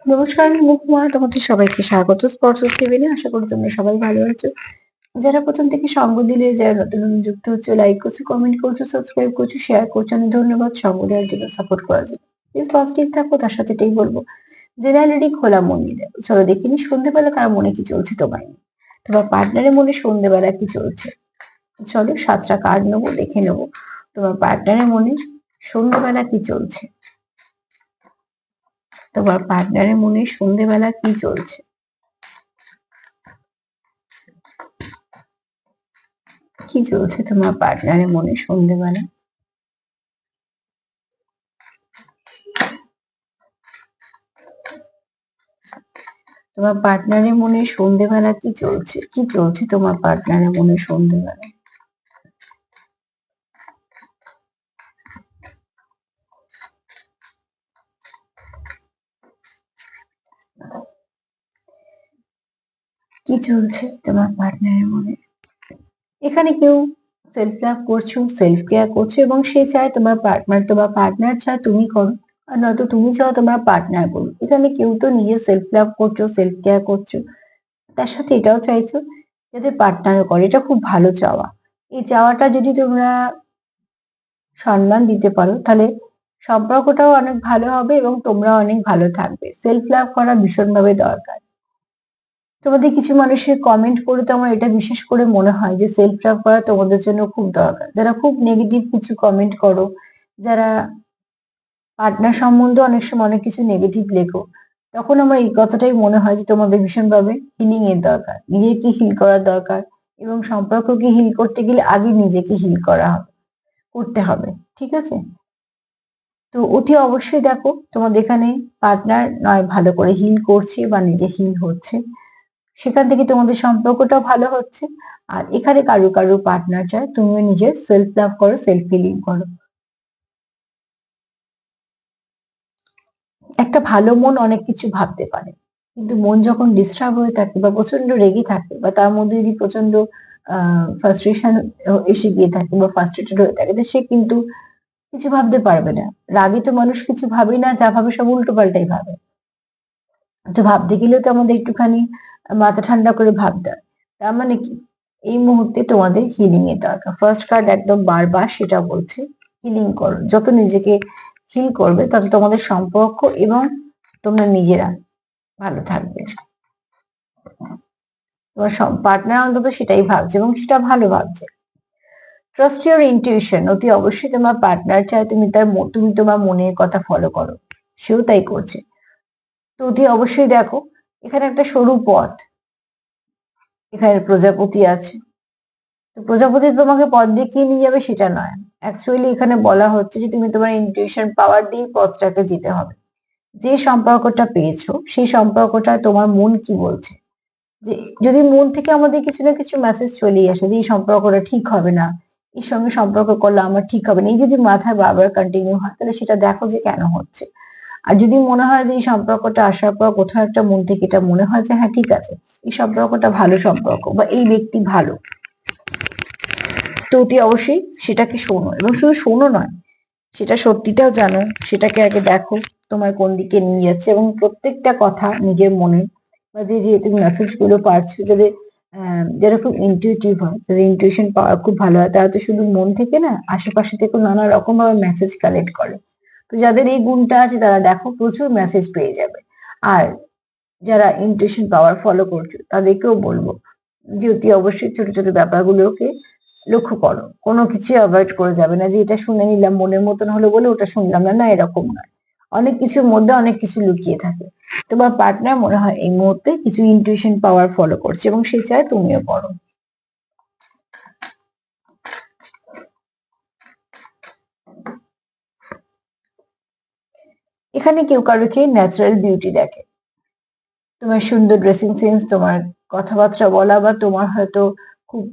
নমস্কার, আমি মুকুমা। তোমাদের সবাইকে স্বাগত স্পর্শ টিভিতে। আশা করি তোমরা সবাই ভালো আছো। যারা প্রথম থেকে সঙ্গ দিলে, যারা নতুন যুক্ত হচ্ছে, লাইক করছো, কমেন্ট করছো, সাবস্ক্রাইব করছো, শেয়ার করছো, অনেক ধন্যবাদ সঙ্গ দেওয়ার জন্য, সাপোর্ট করার জন্য। প্লিজ পজিটিভ থাকো, তার সাথে এটাই বলবো, জেনারেলি খোলা মন নিয়ে দেখো। চলো দেখে নি সন্ধ্যেবেলা কার মনে কি চলছে তোমার নিয়ে। তোমার পার্টনারের মনে সন্ধ্যেবেলা কি চলছে। চলো 7টা কার্ড নেবো, দেখে নেবো তোমার পার্টনারের মনে সন্ধ্যেবেলা কি চলছে। তোমার পার্টনারের মনে সন্ধ্যেবেলা কি চলছে। কি চলছে তোমার পার্টনারের মনে সন্ধ্যেবেলা। তোমার পার্টনারের মনে সন্ধ্যেবেলা কি চলছে, কি চলছে তোমার পার্টনারের মনে সন্ধ্যেবেলা। কি চলছে তোমার পার্টনারের মনে। এখানে কেউ সেলফ লাভ করছো, সেলফ কেয়ার করছো এবং সে চায় তোমার পার্টনার চায় তুমি করো, আর নয়তো তুমি চাও তোমার পার্টনার করো। এখানে কেউ তো নিজে সেলফ লাভ করছো, সেলফ কেয়ার করছো, তার সাথে এটাও চাইছো যাতে পার্টনার করে। এটা খুব ভালো চাওয়া। এই চাওয়াটা যদি তোমরা সম্মান দিতে পারো, তাহলে সম্পর্কটাও অনেক ভালো হবে এবং তোমরা অনেক ভালো থাকবে। সেলফ লাভ করা ভীষণভাবে দরকার। তোমাদের কিছু মানুষের কমেন্ট পড়ে তো আমার এটা বিশেষ করে মনে হয় যে সেলফ লাভ করা তোমাদের জন্য খুব দরকার। যারা খুব নেগেটিভ কিছু কমেন্ট করো, যারা পার্টনার সম্বন্ধে অনেক সময় অনেক কিছু নেগেটিভ লেখো, তখন আমার এই কথাটাই মনে হয় যে তোমাদের ভীষণভাবে হিলিং এর দরকার, নিজেকে হিল করার দরকার। এবং সম্পর্ককে হিল করতে গেলে আগে নিজেকে হিল করতে হবে। ঠিক আছে। তো অতি অবশ্যই দেখো তোমাদের এখানে পার্টনার নয় ভালো করে হিল করছে বা নিজে হিল হচ্ছে, সেখান থেকে তোমাদের সম্পর্কটাও ভালো হচ্ছে। আর এখানে কারো কারো পার্টনার চায় তুমিও নিজের সেলফ লাভ করো, সেলফ হিলিং করো। একটা ভালো মন অনেক কিছু ভাবতে পারে, কিন্তু মন যখন ডিস্টার্ব হয়ে থাকে বা প্রচন্ড রেগে থাকে বা তার মধ্যে যদি প্রচন্ড ফ্রাস্ট্রেশন এসে গিয়ে থাকে বা ফ্রাস্ট্রেটেড হয়ে থাকে, তো সে কিন্তু কিছু ভাবতে পারবে না। রাগে তো মানুষ কিছু ভাবে না, যা ভাবে সব উল্টো পাল্টাই ভাবে। তো ভাবতে গেলেও তো আমাদের একটুখানি মাথা ঠান্ডা করে ভাবতে হয়। তার মানে কি, এই মুহূর্তে তোমাদের হিলিং এর দরকার। ফার্স্ট কার্ড একদম বারবার সেটা বলছে, হিলিং করো। যত নিজেকে হিল করবে তত তোমাদের সম্পর্ক এবং তোমরা নিজেরা ভালো থাকবে। তোমার পার্টনার অন্তত সেটাই ভাবছে এবং সেটা ভালো ভাবছে। Trust your intuition. অতি অবশ্যই তোমার পার্টনার চায় তুমি তোমার মনের কথা ফলো করো, সেও তাই করছে। তো অতি অবশ্যই দেখো এখানে একটা সরু পথ, এখানে প্রজাপতি আছে। তো প্রজাপতি তোমাকে পথ দেখিয়ে নিয়ে যাবে সেটা নয়। অ্যাকচুয়ালি এখানে বলা হচ্ছে যে তুমি তোমার ইনটিউশন পাওয়ার দিয়ে পথটাকে যেতে হবে। যে সম্পর্কটা পেয়েছো সেই সম্পর্কটা তোমার মন কি বলছে। যে যদি মন থেকে আমাদের কিছু না কিছু মেসেজ চলেই আসে যে এই সম্পর্কটা ঠিক হবে না, এর সঙ্গে সম্পর্ক করলে আমার ঠিক হবে না, এই যদি মাথায় বারবার কন্টিনিউ হয়, তাহলে সেটা দেখো যে কেন হচ্ছে। আর যদি মনে হয় যে এই সম্পর্কটা আসার পর কোথাও একটা মন থেকে এটা মনে হয় যে হ্যাঁ ঠিক আছে, এই সম্পর্কটা ভালো সম্পর্ক বা এই ব্যক্তি ভালো, তো অতি অবশ্যই সেটাকে শোনো। এবং শুধু শোনো নয়, সেটা সত্যিটাও জানো, সেটাকে আগে দেখো তোমার কোন দিকে নিয়ে যাচ্ছে। এবং প্রত্যেকটা কথা নিজের মনে বা যে তুমি মেসেজ গুলো পাচ্ছ, যারা খুব ইনটিউটিভ হয়, যাদের ইনটিউশন পাওয়ার খুব ভালো হয়, তারা তো শুধু মন থেকে না, আশেপাশে থেকে নানা রকম ভাবে মেসেজ কালেক্ট করে। তো যাদের এই গুণটা আছে তারা দেখো প্রচুর মেসেজ পেয়ে যাবে। আর যারা ইনটিউশন পাওয়ার ফলো করছো তাদেরকেও বলবো যে অতি অবশ্যই ছোট ছোট ব্যাপারগুলোকে লক্ষ্য করো। কোনো কিছু অ্যাভয়েড করে যাবে না যে এটা শুনে নিলাম মনের মতন হলো বলে ওটা শুনলাম না, না এরকম নয়। অনেক কিছুর মধ্যে অনেক কিছু লুকিয়ে থাকে। তোমার পার্টনার মনে হয় এই মুহূর্তে কিছু ইনটিউশন পাওয়ার ফলো করছে এবং সে চায় তুমিও করো। এখানে কেউ কারোকে ন্যাচারাল বিউটি দেখে। তোমার সুন্দর ড্রেসিং সেন্স, তোমার কথাবার্তা বলা, বা তোমার হয়তো খুব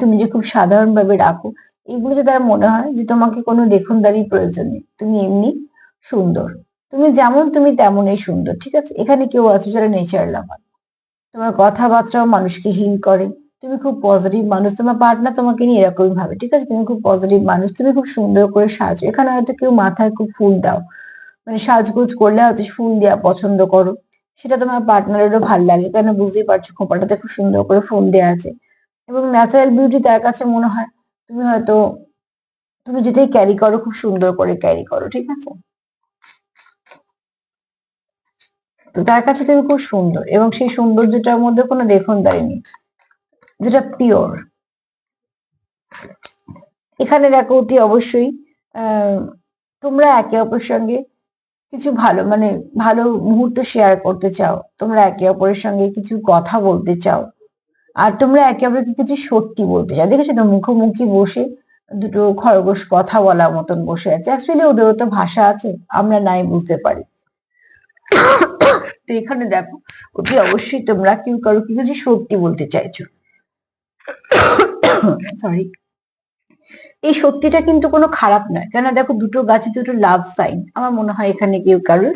তুমি যে খুব সাধারণ ভাবে রাখো, এগুলোতে তার মনে হয় যে তোমাকে কোনো দেখনদারির প্রয়োজন নেই, তুমি এমনি সুন্দর। তুমি যেমন তুমি তেমনই সুন্দর। ঠিক আছে। এখানে কেউ আছে যারা নেচার লাভার, তোমার কথাবার্তাও মানুষকে হিল করে। তুমি খুব পজিটিভ মানুষ, তোমার পার্টনার তোমাকে নিয়ে এরকমই ভাবে। ঠিক আছে। তুমি খুব পজিটিভ মানুষ, তুমি খুব সুন্দর করে সাজো। এখানে হয়তো কেউ মাথায় খুব ফুল দাও, মানে সাজগোজ করলে হয়তো ফুল দেওয়া পছন্দ করো, সেটা তোমার পার্টনারেরও ভাল লাগে, কারণ বুঝতেই পারছো খোপাটাতে খুব সুন্দর করে ফুল দেওয়া আছে এবং ন্যাচারাল বিউটি তার কাছে মনে হয় তুমি হয়তো তুমি যেটাই ক্যারি করো খুব সুন্দর করে ক্যারি করো, ঠিক আছে? তো তার কাছে তুমি খুব সুন্দর এবং সেই সৌন্দর্যটার মধ্যে কোনো দেখনদারি নেই, যেটা পিওর। এখানে দেখো অতি অবশ্যই তোমরা একে অপরের সঙ্গে কিছু ভালো মানে ভালো মুহূর্ত শেয়ার করতে চাও, তোমরা একে অপরের সঙ্গে কিছু কথা বলতে চাও, আর তোমরা একে অপরকে কিছু সত্যি বলতে চাও। দেখেছো তো মুখোমুখি বসে দুটো খরগোশ কথা বলার মতন বসে আছে, অ্যাকচুয়ালি ওদেরও তো ভাষা আছে, আমরা নাই বুঝতে পারি। তো এখানে দেখো অতি অবশ্যই তোমরা কেউ কারোকে কিছু সত্যি বলতে চাইছো, সরি। এই সত্যিটা কিন্তু কোনো খারাপ নয়, কেন দেখো দুটো গাছে দুটো লাভ সাইন, আমার মনে হয় এখানে কেউ কারোর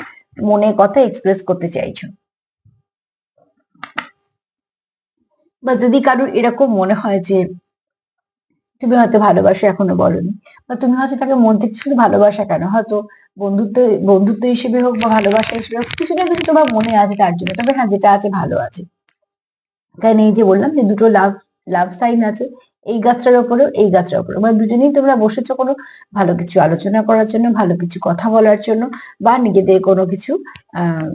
মনে কথা এক্সপ্রেস করতে চাইছো। বা যদি কারোর এরকম মনে হয় যে তুমি হয়তো ভালোবাসো এখনো বলনি, বা তুমি হয়তো তাকে মন থেকে শুধু ভালোবাসা কেন, হয়তো বন্ধুত্ব বন্ধুত্ব হিসেবে হোক বা ভালোবাসা হিসেবে হোক, কিছু না কিছু তোমার মনে আছে তার জন্য, তবে হ্যাঁ যেটা আছে ভালো আছে। তাই এই যে বললাম যে দুটো লাভ লাভ সাইন আছে, এই গাছটার ওপরেও এই গাছটার ওপরে, মানে দুজনেই তোমরা বসেছো কোনো ভালো কিছু আলোচনা করার জন্য, ভালো কিছু কথা বলার জন্য, বা নিজেদের কোনো কিছু আহ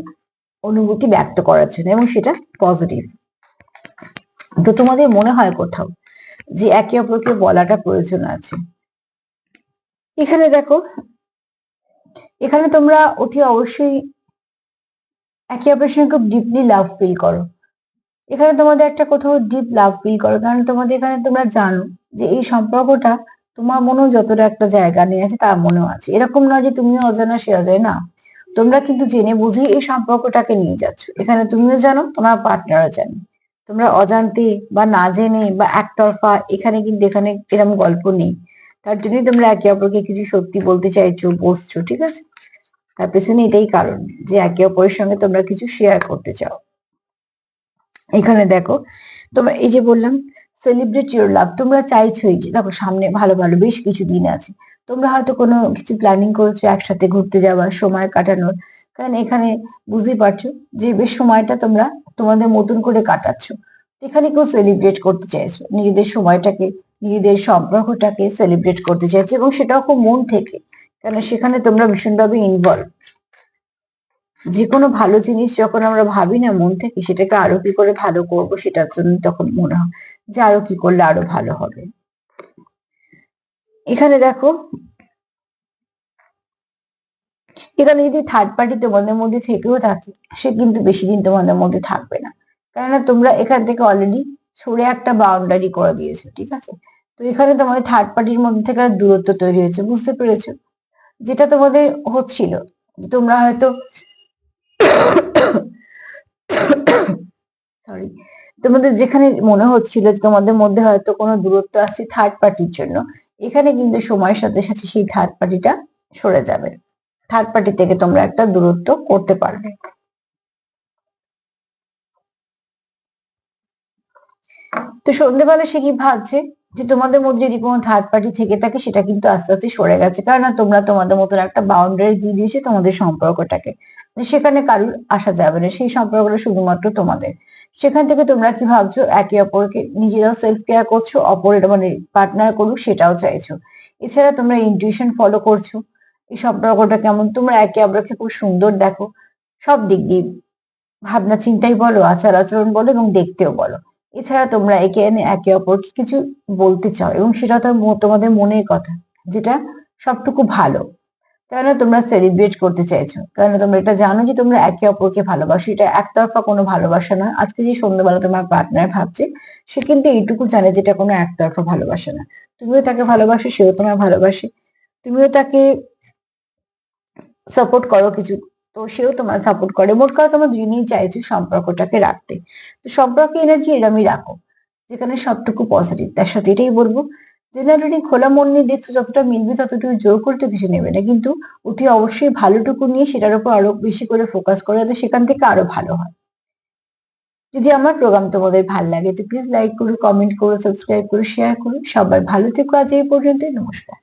অনুভূতি ব্যক্ত করার জন্য, এবং সেটা পজিটিভ। তো তোমাদের মনে হয় কোথাও যে একে অপরকে বলাটা প্রয়োজন আছে। এখানে দেখো, এখানে তোমরা অতি অবশ্যই একে অপরের সঙ্গে খুব ডিপলি লাভ ফিল করো, এখানে তোমাদের একটা কোথাও ডিপ লাভ ফিল করো, কারণ তোমাদের এখানে তোমরা জানো যে এই সম্পর্কটা তোমার মনেও যতটা একটা জায়গা নিয়ে আছে তার মনেও আছে, এরকম নয় যে তুমিও অজানা সে অজয়, না, তোমরা কিন্তু জেনে বুঝে এই সম্পর্কটাকে নিয়ে যাচ্ছ, এখানে তুমিও জানো তোমার পার্টনারও জানে, তোমরা অজান্তে বা না জেনে বা একতরফা, এখানে এরকম গল্প নেই, তার জন্যই তোমরা একে অপরকে কিছু সত্যি বলতে চাইছো, বসছো, ঠিক আছে? তার পেছনে এটাই কারণ যে একে অপরের সঙ্গে তোমরা কিছু শেয়ার করতে চাও। এখানে দেখো তোমরা এই যে বললাম সেলিব্রেট ইউর লাভ, তোমরা চাইছোই যে দেখো সামনে ভালো ভালো বেশ কিছু দিন আছে, তোমরা হয়তো কোনো কিছু প্ল্যানিং করেছো একসাথে ঘুরতে যাওয়ার, সময় কাটানোর, কারণ এখানে বুঝতেই পারছো যে বেশ সময়টা তোমরা তোমাদের মতন করে কাটাচ্ছ, এখানে কেউ সেলিব্রেট করতে চাইছো নিজেদের সময়টাকে, নিজেদের সম্পর্কটাকে সেলিব্রেট করতে চাইছো, এবং সেটাও খুব মন থেকে, কেন সেখানে তোমরা ভীষণভাবে ইনভলভ। যে কোনো ভালো জিনিস যখন আমরা ভাবি না মন থেকে, সেটাকে আরো কি করে ভালো করব সেটার জন্য তখন মনে হয় যে আরো কি করলে আরো ভালো হবে। এখানে দেখো, এখানে যদি থার্ড পার্টি তোমাদের মধ্যে থেকেও থাকে, সে কিন্তু বেশি দিন তোমাদের মধ্যে থাকবে না, কেননা তোমরা এখান থেকে অলরেডি সরে একটা বাউন্ডারি করে দিয়েছো, ঠিক আছে? তো এখানে তোমাদের থার্ড পার্টির মধ্যে থেকে একটা দূরত্ব তৈরি হয়েছে, বুঝতে পেরেছো? যেটা তোমাদের হচ্ছিল, তোমরা হয়তো সরি, তোমাদের যেখানে মনে হচ্ছিল যে তোমাদের মধ্যে হয়তো কোনো দূরত্ব আসছে থার্ড পার্টির জন্য, এখানে কিন্তু সময়ের সাথে সাথে সেই থার্ড পার্টিটা সরে যাবে, থার্ড পার্টি থেকে তোমরা একটা দূরত্ব করতে পারবে। তো সন্ধ্যেবেলা সে কি ভাবছে যে তোমাদের মধ্যে যদি কোনো থার্ড পার্টি থেকে থাকে, সেটা কিন্তু আস্তে আস্তে সরে গেছে, কারণ তোমরা তোমাদের মতন একটা বাউন্ডারি দিয়ে দিয়েছো তোমাদের সম্পর্কটাকে, যে সেখানে কারুর আসা যাবে না, সেই সম্পর্কটা শুধুমাত্র তোমাদের। সেখান থেকে তোমরা কি ভাবছো একে অপরকে নিজেরাও সেলফ কেয়ার করছো, অপরের মানে পার্টনার করুক সেটাও চাইছো, এছাড়া তোমরা ইনটিউশন ফলো করছো, এই সম্পর্কটা কেমন তোমরা একে অপরকে খুব সুন্দর দেখো, সব দিক দিয়ে ভাবনা চিন্তাই বলো, আচার আচরণ বলো এবং দেখতেও বলো। এছাড়া তোমরা একে এনে একে অপরকে কিছু বলতে চাও, এবং সেটা তো তোমাদের মনের কথা, যেটা সবটুকু ভালো, কেন তোমরা সেলিব্রেট করতে চাইছো, কারণ তোমরা এটা জানো যে তোমরা একে অপরকে ভালোবাসো, এটা একতরফা কোনো ভালোবাসা নয়। আজকে যে সন্ধ্যাবেলা তোমার পার্টনার ভাবছে, সে কিন্তু এইটুকু জানে যেটা কোনো একতরফা ভালোবাসা না, তুমিও তাকে ভালোবাসো, সেও তোমায় ভালোবাসে, তুমিও তাকে সাপোর্ট করো কিছু, তো সেও তোমার সাপোর্ট করে, মোট কথা তোমরা দুজনেই চাইছো সম্পর্কটাকে রাখতে। তো সম্পর্কে এনার্জি এরমই রাখো, যেখানে সবটুকু পজিটিভ। তার সাথে এটাই বলবো, জেনারেলি খোলা মন নিয়ে দেখছো, যতটা মিলবে ততটুকু জোর করতে কিছু নেবে না, কিন্তু অতি অবশ্যই ভালোটুকু নিয়ে সেটার উপর আরো বেশি করে ফোকাস করে, যাতে সেখান থেকে আরো ভালো হয়। যদি আমার প্রোগ্রাম তোমাদের ভালো লাগে তো প্লিজ লাইক করো, কমেন্ট করো, সাবস্ক্রাইব করো, শেয়ার করো। সবাই ভালো থেকো, আজ এই পর্যন্তই, নমস্কার।